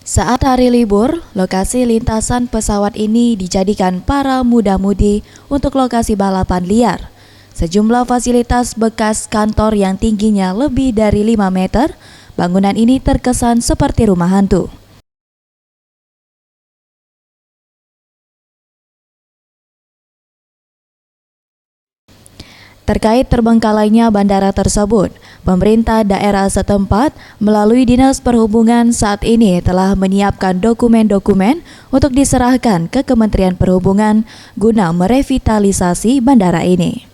Saat hari libur, lokasi lintasan pesawat ini dijadikan para muda-mudi untuk lokasi balapan liar. Sejumlah fasilitas bekas kantor yang tingginya lebih dari 5 meter, bangunan ini terkesan seperti rumah hantu. Terkait terbengkalainya bandara tersebut, pemerintah daerah setempat melalui Dinas Perhubungan saat ini telah menyiapkan dokumen-dokumen untuk diserahkan ke Kementerian Perhubungan guna merevitalisasi bandara ini.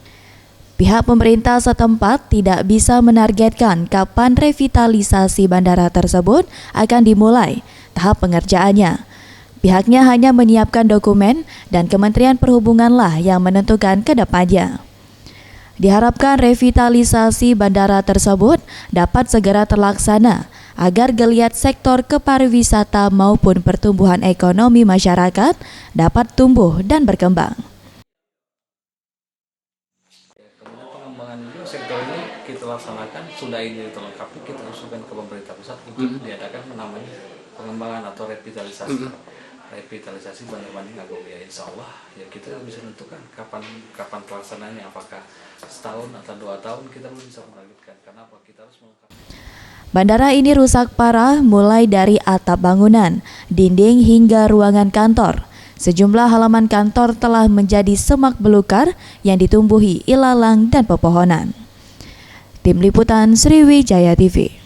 Pihak pemerintah setempat tidak bisa menargetkan kapan revitalisasi bandara tersebut akan dimulai tahap pengerjaannya. Pihaknya hanya menyiapkan dokumen dan Kementerian Perhubunganlah yang menentukan ke depannya. Diharapkan revitalisasi bandara tersebut dapat segera terlaksana agar geliat sektor kepariwisata maupun pertumbuhan ekonomi masyarakat dapat tumbuh dan berkembang. Kemudian pengembangan juga sektor ini kita laksanakan, sudah ini terlengkapi, kita usulkan ke pemerintah pusat untuk diadakan namanya pengembangan atau revitalisasi. Revitalisasi Bandar Bandung Agung, ya insya Allah ya kita bisa menentukan kapan pelaksanaannya, apakah setahun atau 2 tahun kita belum bisa menargetkan. Karena apa, kita harus melengkapi. Bandara ini rusak parah mulai dari atap bangunan, dinding hingga ruangan kantor. Sejumlah halaman kantor telah menjadi semak belukar yang ditumbuhi ilalang dan pepohonan. Tim Liputan Sriwijaya TV.